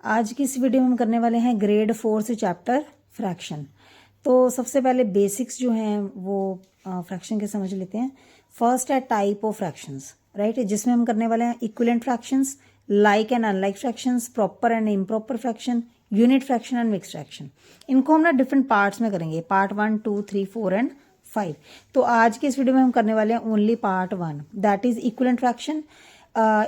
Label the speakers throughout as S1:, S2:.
S1: आज की इस वीडियो में हम करने वाले हैं ग्रेड 4 से चैप्टर फ्रैक्शन। तो सबसे पहले बेसिक्स जो हैं वो फ्रैक्शन के समझ लेते हैं। फर्स्ट है टाइप ऑफ फ्रैक्शंस, राइट, जिसमें हम करने वाले हैं equivalent fractions, like and unlike fractions, proper and improper fraction, unit fraction and mixed fraction. इनको हम ना डिफरेंट पार्ट्स में करेंगे, पार्ट 1, 2, 3, 4 एंड 5। तो आज की इस वीडियो में हम करने वाले हैं only part 1, that is equivalent fraction.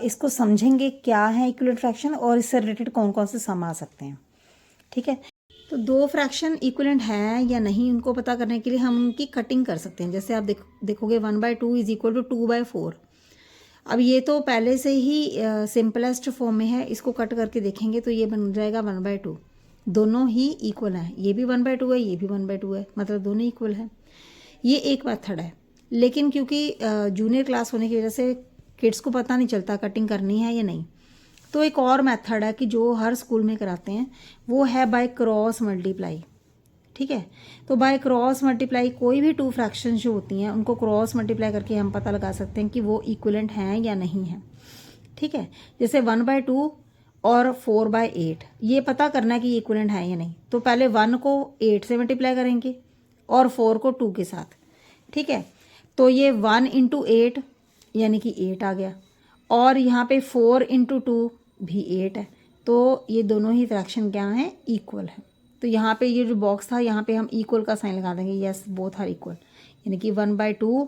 S1: इसको समझेंगे क्या है इक्विवेलेंट फ्रैक्शन और इससे रिलेटेड कौन कौन से सम आ सकते हैं। ठीक है, तो दो फ्रैक्शन इक्विवेलेंट है या नहीं उनको पता करने के लिए हम उनकी कटिंग कर सकते हैं। जैसे आप देखोगे 1/2 इज इक्वल टू 2/4। अब ये तो पहले से ही सिंपलेस्ट फॉर्म में है, इसको कट करके देखेंगे तो ये बन जाएगा 1/2। दोनों ही इक्वल हैं, ये भी 1/2 है, ये भी 1/2 है, मतलब दोनों इक्वल हैं। ये एक मेथड है, लेकिन क्योंकि जूनियर क्लास होने की वजह से किड्स को पता नहीं चलता कटिंग करनी है या नहीं, तो एक और मेथड है कि जो हर स्कूल में कराते हैं, वो है बाय क्रॉस मल्टीप्लाई। ठीक है, तो बाय क्रॉस मल्टीप्लाई कोई भी टू फ्रैक्शन जो होती हैं उनको क्रॉस मल्टीप्लाई करके हम पता लगा सकते हैं कि वो इक्विवेलेंट हैं या नहीं है। ठीक है, जैसे 1/2 और 4/8, ये पता करना है कि ये इक्विवेलेंट है या नहीं। तो पहले 1 को 8 से मल्टीप्लाई करेंगे और 4 को 2 के साथ। ठीक है, तो ये 1 × 8 यानी कि 8 आ गया, और यहाँ पे 4 × 2 भी 8 है। तो ये दोनों ही फ्रैक्शन क्या हैं, इक्वल है। तो यहाँ पे ये जो बॉक्स था, यहाँ पे हम इक्वल का साइन लगा देंगे, यस बोथ आर इक्वल, यानी कि 1/2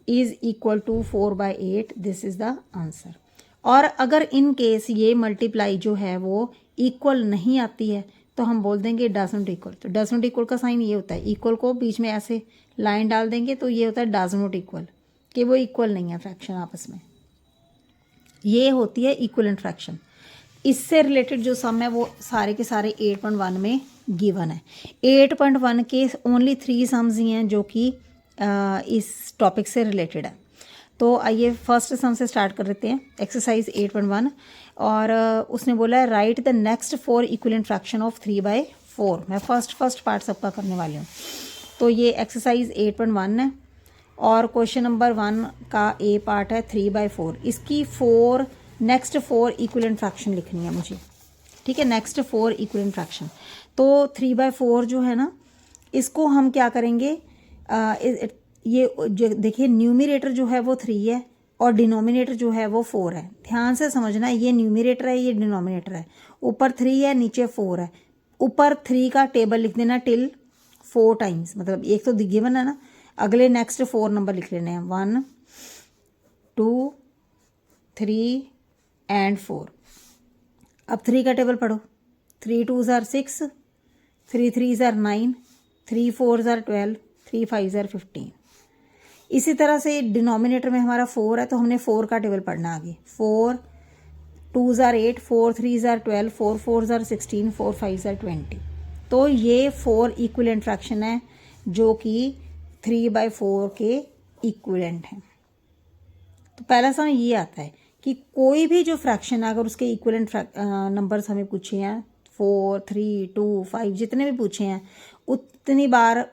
S1: is equal to 4/8, this is the answer. और अगर इन केस ये मल्टीप्लाई जो है वो इक्वल नहीं आती है तो हम बोल देंगे डज नॉट इक्वल। तो डज नॉट इक्वल का साइन ये होता है, इक्वल को बीच में ऐसे लाइन डाल देंगे तो ये होता है डज नॉट इक्वल, कि वो इक्वल नहीं है फ्रैक्शन आपस में। ये होती है इक्विवेलेंट फ्रैक्शन। इससे रिलेटेड जो सम है वो सारे के सारे 8.1 में गिवन है। 8.1 के ओनली 3 सम्स ही हैं जो कि इस टॉपिक से रिलेटेड है। तो आइए फर्स्ट सम से स्टार्ट कर लेते हैं, एक्सरसाइज 8.1। और उसने बोला है right the next 4 equivalent fraction of 3/4। मैं फर्स्ट पार्ट सबका करने वाली हूँ। तो ये एक्सरसाइज 8.1 है और क्वेश्चन नंबर 1 का ए पार्ट है 3/4। इसकी नेक्स्ट 4 इक्विवेलेंट फ्रैक्शन लिखनी है मुझे। ठीक है, नेक्स्ट 4 इक्विवेलेंट फ्रैक्शन। तो 3/4 जो है ना, इसको हम क्या करेंगे, ये देखिए न्यूमरेटर जो है वो 3 है और डिनोमिनेटर जो है वो 4 है। ध्यान से समझना, ये न्यूमरेटर है, ये डिनोमिनेटर है। ऊपर 3 है, नीचे 4 है। ऊपर 3 का टेबल लिख देना टिल 4 टाइम्स, मतलब एक तो गिवन है ना, अगले नेक्स्ट 4 नंबर लिख लेने हैं, 1, 2, 3 एंड 4। अब 3 का टेबल पढ़ो, 3 2s are 6, 3 3s are 9, 3 4s are 12, 3 5s are 15। इसी तरह से डिनोमिनेटर में हमारा 4 है तो हमने 4 का टेबल पढ़ना आगे, 4 2s are 8, 4 3s are 12, 4 4s are 16, 4 5s are 20। तो ये 4 इक्विवेलेंट फ्रैक्शन है जो कि 3/4 के इक्विवेलेंट हैं। तो पहला सम ये आता है कि कोई भी जो फ्रैक्शन है, अगर उसके इक्विवेलेंट नंबर्स हमें पूछे हैं, 4 3 2 5 जितने भी पूछे हैं, उतनी बार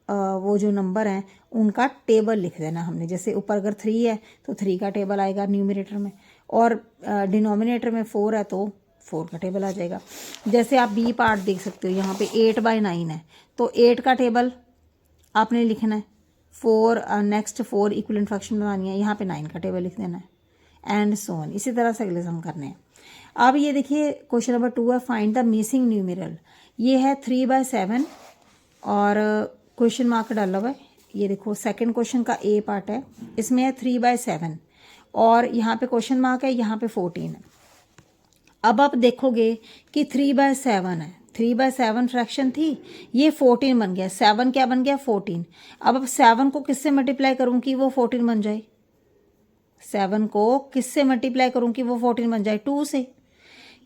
S1: वो जो नंबर हैं उनका टेबल लिख देना हमने। जैसे ऊपर अगर 3 है तो 3 का टेबल आएगा न्यूमरेटर में, और डिनोमिनेटर में 4 है तो 4 का टेबल आ जाएगा। जैसे आप बी पार्ट देख सकते हो, यहाँ पे 8/9 है तो 8 का टेबल आपने लिखना है। 4 नेक्स्ट 4 इक्विवेलेंट फ्रैक्शन बनानी है, यहाँ पे 9 का टेबल लिख देना है, एंड सो ऑन। इसी तरह से अगले सम करने हैं। अब ये देखिए क्वेश्चन नंबर 2 है, फाइंड द मिसिंग न्यूमेरल। ये है 3/7 और क्वेश्चन मार्क डाला हुआ है। ये देखो सेकंड क्वेश्चन का ए पार्ट है, इसमें है 3/7 और यहाँ पे क्वेश्चन मार्क है, यहाँ पे 14 है। अब आप देखोगे कि 3/7 है, 3/7 फ्रैक्शन थी, ये 14 बन गया, 7 क्या बन गया, 14। अब 7 को किससे मल्टीप्लाई करूँ कि वो 14 बन जाए, 7 को किससे मल्टीप्लाई करूँ कि वो 14 बन जाए, 2 से।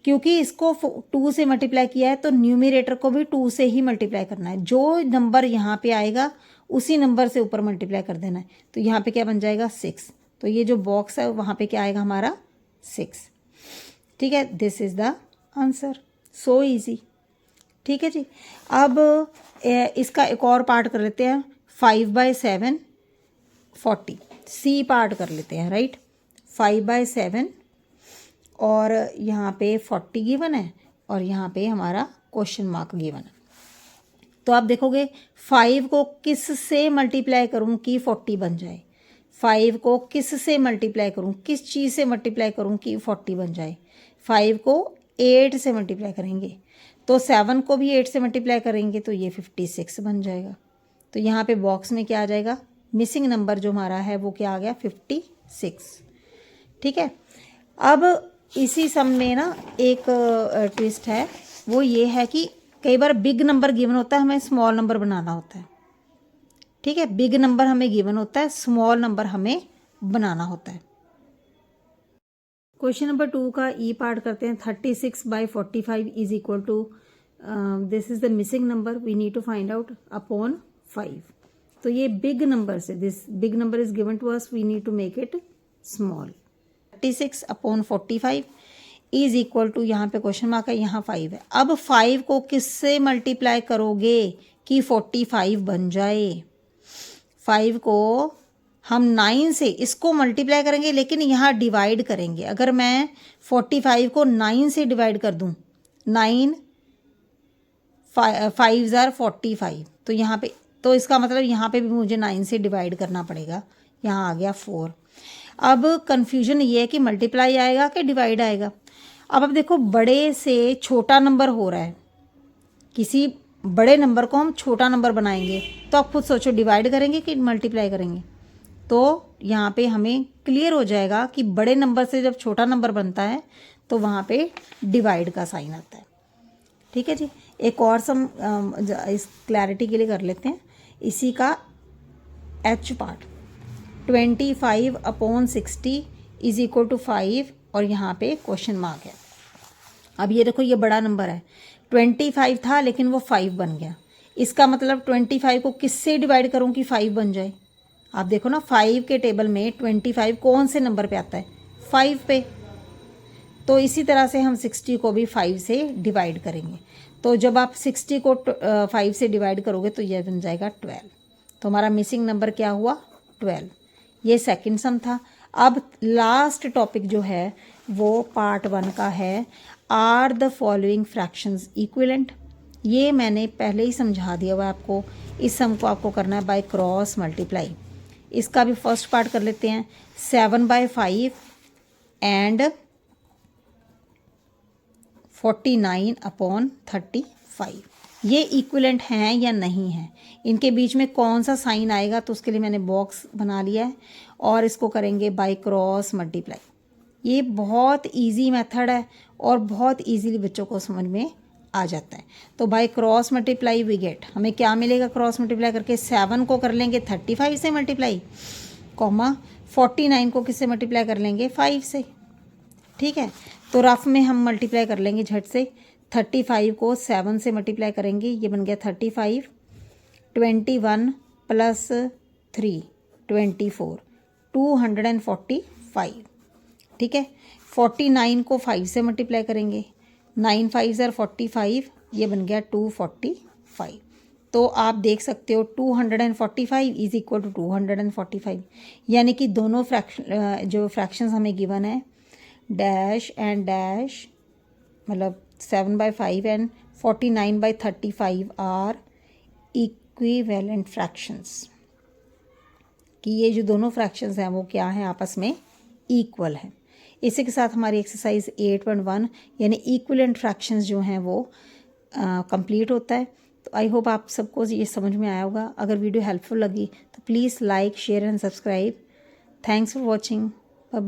S1: क्योंकि इसको 2 से मल्टीप्लाई किया है तो न्यूमरेटर को भी 2 से ही मल्टीप्लाई करना है। जो नंबर यहाँ पे आएगा उसी नंबर से ऊपर मल्टीप्लाई कर देना है। तो यहाँ पे क्या बन जाएगा, 6। तो ये जो बॉक्स है वहाँ पे क्या आएगा हमारा, 6। ठीक है, this is the answer, so easy. ठीक है जी, अब इसका एक और पार्ट कर लेते हैं, 5/7 40। सी पार्ट कर लेते हैं, राइट। 5/7 और यहाँ पे 40 गिवन है और यहाँ पे हमारा क्वेश्चन मार्क गिवन। तो आप देखोगे 5 को किस से मल्टीप्लाई करूँ कि 40 बन जाए, 5 को किस से मल्टीप्लाई करूँ, किस चीज़ से मल्टीप्लाई करूँ कि 40 बन जाए। 5 को 8 से मल्टीप्लाई करेंगे तो 7 को भी 8 से मल्टीप्लाई करेंगे तो ये 56 बन जाएगा। तो यहाँ पे बॉक्स में क्या आ जाएगा, मिसिंग नंबर जो हमारा है वो क्या आ गया, 56। ठीक है। अब इसी सम में ना एक ट्विस्ट है, वो ये है कि कई बार बिग नंबर गिवन होता है, हमें स्मॉल नंबर बनाना होता है। ठीक है, बिग नंबर हमें गिवन होता है, स्मॉल नंबर हमें बनाना होता है। क्वेश्चन नंबर 2 का ई पार्ट करते हैं। 36/45 is equal to, this is the missing number, we need to find out upon 5। तो ये बिग नंबर से, this big number is given to us, we need to make it small. 36/45 is equal to, यहाँ पे question mark है, यहाँ 5 है। अब 5 को किससे मल्टीप्लाई करोगे कि 45 बन जाए। 5 को हम 9 से इसको मल्टीप्लाई करेंगे, लेकिन यहाँ डिवाइड करेंगे। अगर मैं 45 को 9 से डिवाइड कर दूँ, 9 5 ज़ार 45, तो यहाँ पे, तो इसका मतलब यहाँ पे भी मुझे 9 से डिवाइड करना पड़ेगा। यहाँ आ गया 4। अब कन्फ्यूजन ये है कि मल्टीप्लाई आएगा कि डिवाइड आएगा। अब देखो, बड़े से छोटा नंबर हो रहा है, किसी बड़े नंबर को हम छोटा नंबर बनाएंगे, तो आप खुद सोचो डिवाइड करेंगे कि मल्टीप्लाई करेंगे। तो यहाँ पे हमें क्लियर हो जाएगा कि बड़े नंबर से जब छोटा नंबर बनता है तो वहाँ पे डिवाइड का साइन आता है। ठीक है जी। एक और सम इस क्लैरिटी के लिए कर लेते हैं, इसी का H part. 25/60 is equal to 5 और यहाँ पे क्वेश्चन मार्क है। अब ये देखो, ये बड़ा नंबर है, 25 था लेकिन वो 5 बन गया। इसका मतलब 25 को किससे डिवाइड करूँ कि 5 बन जाए। आप देखो ना, 5 के टेबल में 25 कौन से नंबर पे आता है, 5 पे। तो इसी तरह से हम 60 को भी 5 से डिवाइड करेंगे। तो जब आप 60 को 5 से डिवाइड करोगे तो यह बन जाएगा 12। तो हमारा मिसिंग नंबर क्या हुआ, 12। ये सेकंड सम था। अब लास्ट टॉपिक जो है वो पार्ट 1 का है, are the following fractions equivalent. ये मैंने पहले ही समझा दिया हुआ आपको। इस सम को आपको करना है बाय क्रॉस मल्टीप्लाई। इसका भी फर्स्ट पार्ट कर लेते हैं। 7/5 एंड 49/35 ये इक्विवेलेंट हैं या नहीं हैं, इनके बीच में कौन सा साइन आएगा, तो उसके लिए मैंने बॉक्स बना लिया है और इसको करेंगे बाय क्रॉस मल्टीप्लाई। ये बहुत इजी मेथड है और बहुत इजीली बच्चों को समझ में आ जाता है। तो by cross multiply we get, हमें क्या मिलेगा क्रॉस मल्टीप्लाई करके, 7 को कर लेंगे 35 से मल्टीप्लाई, कॉमा 49 को किससे मल्टीप्लाई कर लेंगे, 5 से। ठीक है, तो रफ में हम मल्टीप्लाई कर लेंगे झट से। 35 को 7 से मल्टीप्लाई करेंगे, ये बन गया 35, 21 + 3 24, 245। ठीक है, 49 को 5 से मल्टीप्लाई करेंगे, 9 5 ज़ार 45, ये बन गया 245। तो आप देख सकते हो 245 इज इक्वल टू 245, यानी कि दोनों जो फ्रैक्शंस हमें गिवन है, डैश एंड डैश, मतलब 7/5 एंड 49/35 आर इक्विवेलेंट फ्रैक्शंस, कि ये जो दोनों फ्रैक्शंस हैं वो क्या हैं, आपस में इक्वल हैं। इसी के साथ हमारी एक्सरसाइज 8.1 यानी इक्विवेलेंट फ्रैक्शंस जो हैं वो कंप्लीट होता है। तो आई होप आप सबको ये समझ में आया होगा। अगर वीडियो हेल्पफुल लगी तो please like, share and subscribe. Thanks for watching. Bye bye.